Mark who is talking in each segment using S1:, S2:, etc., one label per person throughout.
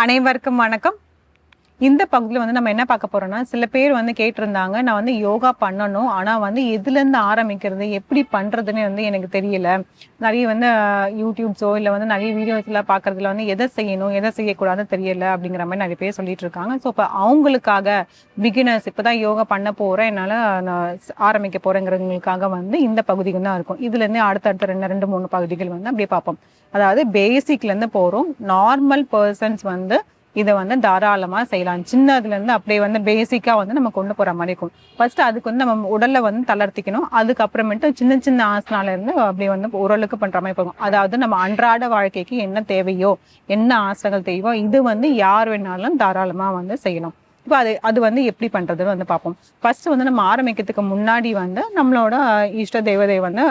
S1: அனைவருக்கும் வணக்கம். இந்த பகுதியில் வந்து நம்ம என்ன பார்க்க போறோம்னா, சில பேர் வந்து கேட்டிருந்தாங்க, நான் வந்து யோகா பண்ணணும், ஆனால் வந்து எதுலேருந்து ஆரம்பிக்கிறது, எப்படி பண்ணுறதுன்னு வந்து எனக்கு தெரியல. நிறைய வந்து யூடியூப்ஸோ இல்லை வந்து நிறைய வீடியோஸ்லாம் பார்க்குறதுல வந்து எதை செய்யணும் எதை செய்யக்கூடாதுன்னு தெரியல அப்படிங்கிற மாதிரி நிறைய பேர் சொல்லிட்டு இருக்காங்க. ஸோ இப்போ அவங்களுக்காக பிகினர்ஸ் இப்போ தான் யோகா பண்ண போகிறேன், என்னால் நான் ஆரம்பிக்க போகிறேங்கிறவங்களுக்காக வந்து இந்த பகுதிகள் தான் இருக்கும். இதுலேருந்து அடுத்தடுத்த ரெண்டு மூணு பகுதிகள் வந்து அப்படியே பார்ப்போம். அதாவது பேசிக்லேருந்து போகிறோம். நார்மல் பர்சன்ஸ் வந்து இதை வந்து தாராளமாக செய்யலாம். சின்னதுலேருந்து அப்படியே வந்து பேசிக்காக வந்து நம்ம கொண்டு போகிற மாதிரி இருக்கும். ஃபர்ஸ்ட் அதுக்கு வந்து நம்ம உடலை வந்து தளர்த்திக்கணும். அதுக்கப்புறமேட்டு சின்ன சின்ன ஆசனாலேருந்து அப்படியே வந்து உடலுக்கு பண்ணுற மாதிரி போகும். அதாவது நம்ம அன்றாட வாழ்க்கைக்கு என்ன தேவையோ, என்ன ஆசனங்கள் தேவையோ, இது வந்து யார் வேணாலும் தாராளமாக வந்து செய்யலாம். இப்போ அது வந்து எப்படி பண்ணுறதுன்னு வந்து பார்ப்போம். ஃபர்ஸ்ட் வந்து நம்ம ஆரம்பிக்கிறதுக்கு முன்னாடி வந்து நம்மளோட இஷ்ட தேவதை வந்து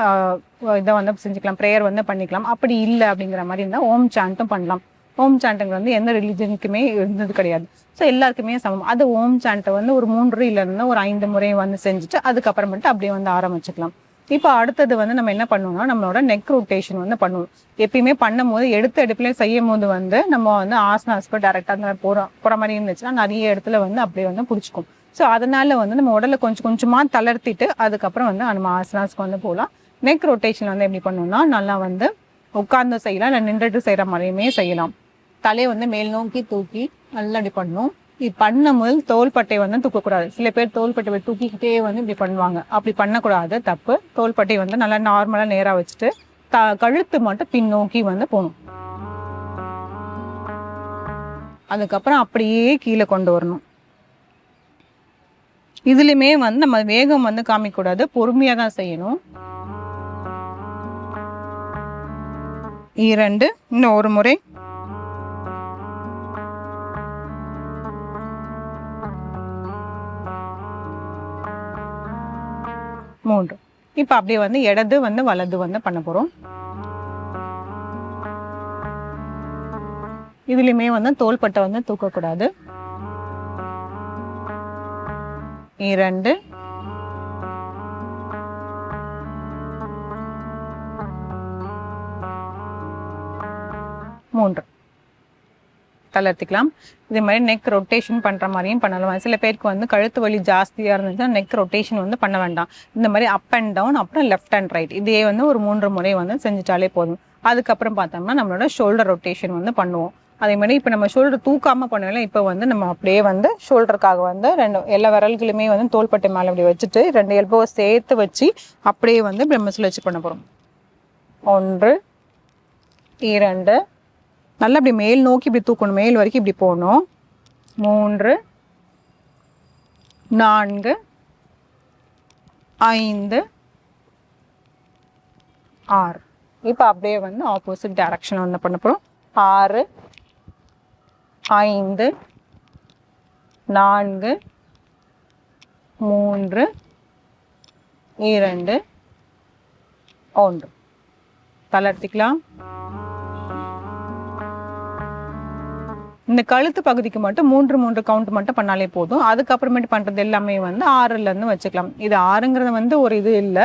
S1: இதை வந்து செஞ்சுக்கலாம், ப்ரேயர் வந்து பண்ணிக்கலாம். அப்படி இல்லை அப்படிங்கிற மாதிரி இருந்தால் ஓம் சாண்ட்டும் பண்ணலாம். ஓம் சாண்ட்டுங்க வந்து எந்த ரிலிஜனுக்குமே இருந்தது கிடையாது. ஸோ எல்லாருக்குமே சமம். அது ஓம் சாண்ட்டை வந்து ஒரு 3 இல்லைன்னா ஒரு 5 முறை வந்து செஞ்சுட்டு அதுக்கப்புறமேட்டு அப்படியே வந்து ஆரம்பிச்சுக்கலாம். இப்போ அடுத்தது வந்து நம்ம என்ன பண்ணணும்னா, நம்மளோட நெக் ரொட்டேஷன் வந்து பண்ணுவோம். எப்பயுமே பண்ணும்போது எடுத்த எடுப்புல செய்யும் போது வந்து நம்ம வந்து ஆசனாஸ்க்கு டேரெக்டாக அந்த போகிற மாதிரி இருந்துச்சுன்னா நிறைய இடத்துல வந்து அப்படியே வந்து பிடிச்சிக்கும். ஸோ அதனால வந்து நம்ம உடலை கொஞ்சம் கொஞ்சமாக தளர்த்திட்டு அதுக்கப்புறம் வந்து நம்ம ஆசனாஸ்க்கு வந்து போகலாம். நெக் ரொட்டேஷன் வந்து எப்படி பண்ணணும்னா, நல்லா வந்து உட்கார்ந்து செய்யலாம், இல்லை நின்றுட்டு செய்கிற மாதிரியுமே செய்யலாம். தலையை வந்து மேல் நோக்கி தூக்கி நல்லா இப்படி பண்ணணும். இது பண்ணும்போது தோள்பட்டை வந்து தூக்கக்கூடாது. சில பேர் தோள்பட்டை தூக்கிக்கிட்டே வந்து இப்படி பண்ணுவாங்க. அப்படி பண்ணக்கூடாது, தப்பு. தோள்பட்டை வந்து நல்லா நார்மலாக நேராக வச்சுட்டு கழுத்து மட்டும் பின்னோக்கி வந்து போகணும். அதுக்கப்புறம் அப்படியே கீழே கொண்டு வரணும். இதுலையுமே வந்து நம்ம வேகம் வந்து காமிக்கக்கூடாது, பொறுமையாக தான் செய்யணும். 2 இன்னும் ஒரு முறை. 3. இப்போ அப்படியே வந்து இடது வந்து வலது வந்து பண்ண போகிறோம். இதுலையுமே வந்து தோள்பட்டை வந்து தூக்கக்கூடாது. 2 3 தளர்த்திக்கலாம். இதே மாதிரி நெக் ரொட்டேஷன் பண்ணுற மாதிரியும் பண்ணலாம். சில பேருக்கு வந்து கழுத்து வலி ஜாஸ்தியாக இருந்துச்சுன்னா நெக் ரொட்டேஷன் வந்து பண்ண வேண்டாம். இந்த மாதிரி அப் அண்ட் டவுன், அப்புறம் லெஃப்ட் அண்ட் ரைட், இதே வந்து ஒரு 3 முறை வந்து செஞ்சுட்டாலே போதும். அதுக்கப்புறம் பார்த்தோம்னா நம்மளோட ஷோல்டர் ரொட்டேஷன் வந்து பண்ணுவோம். அதே மாதிரி இப்போ நம்ம ஷோல்டர் தூக்காமல் பண்ணுவோம். இப்போ வந்து நம்ம அப்படியே வந்து ஷோல்டருக்காக வந்து எல்லா விரல்களுமே வந்து தோள்பட்டை மேலே அப்படி வச்சுட்டு 2 எல்போவை சேர்த்து வச்சு அப்படியே வந்து பிரம்மசில் வச்சு பண்ண போகிறோம். 1 2 நல்லா இப்படி மேல் நோக்கி இப்படி தூக்கணும், மேல் வரைக்கும் இப்படி போகணும். 3 4 5 6. இப்போ அப்படியே வந்து ஆப்போசிட் டைரக்ஷன் வந்து பண்ண போகிறோம். 6 5 4 3 2 1. தளர்த்திக்கலாம். இந்த கழுத்து பகுதிக்கு மட்டும் 3 கவுண்ட் மட்டும் பண்ணாலே போதும். அதுக்கப்புறமேட்டு பண்ணுறது எல்லாமே வந்து 6லேருந்து வச்சுக்கலாம். இது 6ங்கிறது வந்து ஒரு இது இல்லை,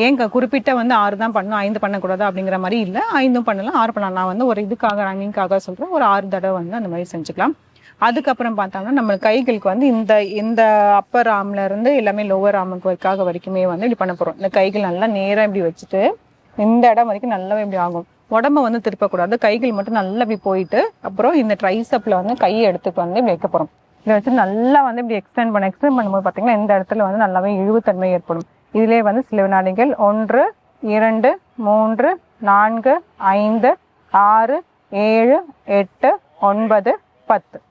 S1: ஏங்க குறிப்பிட்ட வந்து 6 தான் பண்ணணும், 5 பண்ணக்கூடாது அப்படிங்கிற மாதிரி இல்லை. 5 பண்ணலாம், 6 பண்ணலாம். நான் வந்து ஒரு இதுக்காக ரன்னிங்காக சொல்கிறேன், ஒரு 6 தடவை வந்து அந்த மாதிரி செஞ்சுக்கலாம். அதுக்கப்புறம் பார்த்தோம்னா நம்ம கைகளுக்கு வந்து இந்த அப்பர் ஆர்ம்லேருந்து எல்லாமே லோவர் ஆர்முக்கு வரைக்குமே வந்து இப்படி பண்ண போகிறோம். இந்த கைகள் நல்லா நேராக இப்படி வச்சுட்டு இந்த இடம் வரைக்கும் நல்லாவே இப்படி ஆகும். உடம்ப வந்து திருப்பக்கூடாது, கைகள் மட்டும் நல்லா இப்படி போயிட்டு அப்புறம் இந்த ட்ரைசப்பில் வந்து கையை எடுத்துட்டு வந்து இப்படி வைக்க போகிறோம். இதை வச்சு நல்லா வந்து இப்படி எக்ஸ்டெண்ட் பண்ணும்போது பார்த்தீங்கன்னா இந்த இடத்துல வந்து நல்லாவே இழுவுத்தன்மை ஏற்படும். இதிலே வந்து சில வினாடிகள் 1 2 3 4 5 6 7 8 9 10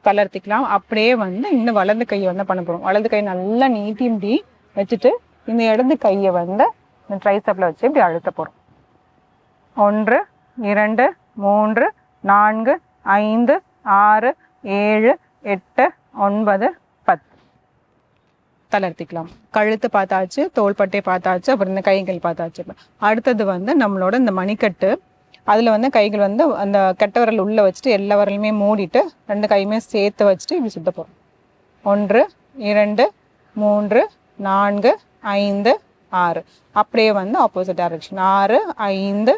S1: தளர்த்திக்கலாம். அப்படியே வந்து இந்த வலது கையை வந்து பண்ண போகிறோம். வலது கை நல்லா நீட்டி இப்படி வச்சுட்டு இந்த இடது கையை வந்து இந்த ட்ரைசப்பில் வச்சு இப்படி அழுத்த போகிறோம். 1 2 3 4 5 6 7 8 9 10 தளர்த்திக்கலாம். கழுத்து பார்த்தாச்சு, தோள்பட்டை பார்த்தாச்சு, அப்புறம் இந்த கைகள் பார்த்தாச்சு. அடுத்தது வந்து நம்மளோட இந்த மணிக்கட்டு, அதில் வந்து கைகள் வந்து அந்த கட்டை விரல் உள்ளே வச்சுட்டு எல்லா விரலுமே மூடிட்டு 2 கையுமே சேர்த்து வச்சுட்டு இப்படி சுத்த போகிறோம். 1 2 3 4 5 6. அப்படியே வந்து ஆப்போசிட் டைரக்ஷன் 6 5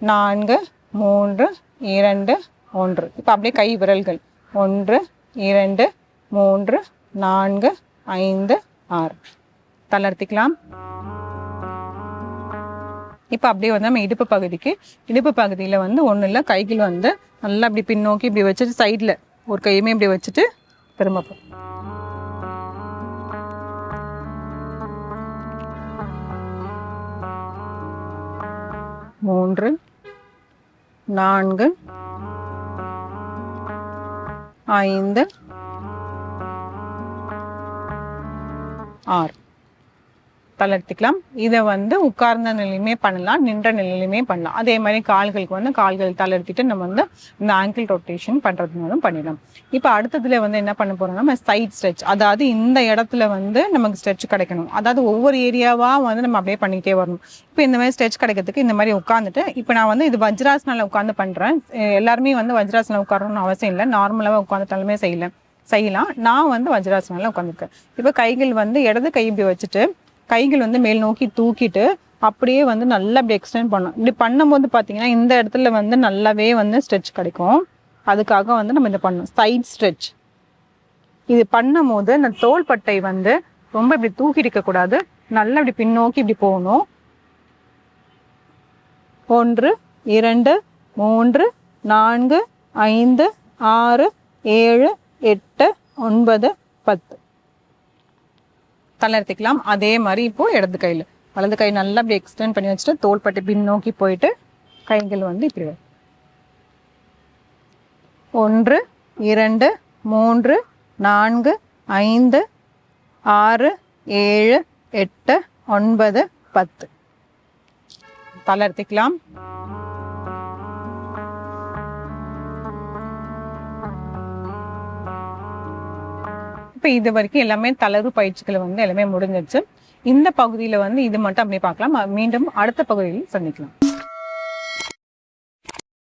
S1: 4 3 2 1. இப்போ அப்படியே கை விரல்கள் 1 2 3 4 5 6 தளர்த்திக்கலாம். இப்போ அப்படியே வந்து நம்ம இடுப்பு பகுதியில் வந்து ஒன்றும் இல்லை, கைகள் வந்து நல்லா இப்படி பின்னோக்கி இப்படி வச்சுட்டு சைடில் ஒரு கையுமே இப்படி வச்சுட்டு திரும்ப 3 4 5 6 தளர்த்திக்கலாம். இதை வந்து உட்கார்ந்த நிலையுமே பண்ணலாம், நின்ற நிலையிலுமே பண்ணலாம். அதே மாதிரி கால்களுக்கு வந்து கால்கள் தளர்த்திட்டு நம்ம வந்து இந்த ஆங்கிள் ரொட்டேஷன் பண்ணுறதுனாலும் பண்ணிடலாம். இப்போ அடுத்ததுல வந்து என்ன பண்ண போறோம்னா நம்ம சைட் ஸ்ட்ரெச், அதாவது இந்த இடத்துல வந்து நமக்கு ஸ்ட்ரெச் கிடைக்கணும். அதாவது ஒவ்வொரு ஏரியாவாக வந்து நம்ம அப்படியே பண்ணிக்கிட்டே வரணும். இப்போ இந்த மாதிரி ஸ்ட்ரெச் கிடைக்கிறதுக்கு இந்த மாதிரி உட்காந்துட்டு, இப்போ நான் வந்து இது வஜ்ராசனால உட்காந்து பண்ணுறேன். எல்லாருமே வந்து வஜ்ராசனம் உட்காரணும்னு அவசியம் இல்லை, நார்மலாக உட்காந்துட்டாலுமே செய்யலாம். நான் வந்து வஜ்ராசனால உட்காந்துருக்கேன். இப்போ கைகள் வந்து இடது கை இப்படி வச்சுட்டு கைகள் வந்து மேல் நோக்கி தூக்கிட்டு அப்படியே வந்து நல்லா இப்படி எக்ஸ்டெண்ட் பண்ணணும். இப்படி பண்ணும்போது பார்த்தீங்கன்னா இந்த இடத்துல வந்து நல்லாவே வந்து ஸ்ட்ரெச் கிடைக்கும். அதுக்காக வந்து நம்ம இதை பண்ணணும், சைட் ஸ்ட்ரெச். இது பண்ணும் போது இந்த தோள்பட்டை வந்து ரொம்ப இப்படி தூக்கி இருக்கக்கூடாது, நல்லா இப்படி பின்னோக்கி இப்படி போகணும். 1 2 3 4 5 6 7 8 9 10 தளர்த்திக்கலாம். அதே மாதிரி இப்போ இடது கையில் வலது கை நல்லா அப்படி எக்ஸ்டெண்ட் பண்ணி வச்சுட்டு தோள்பட்டை பின்னோக்கி போயிட்டு கைகள் வந்து இப்படி 1 2 3 4 5 6 7 8 9 10 தளர்த்திக்கலாம். இப்போ இது வரைக்கும் எல்லாமே தளர்வு பயிற்சிகளை வந்து எல்லாமே முடிஞ்சிருச்சு. இந்த பகுதியில் வந்து இது மட்டும் அப்படியே பார்க்கலாம். மீண்டும் அடுத்த பகுதியில் சந்திக்கலாம்.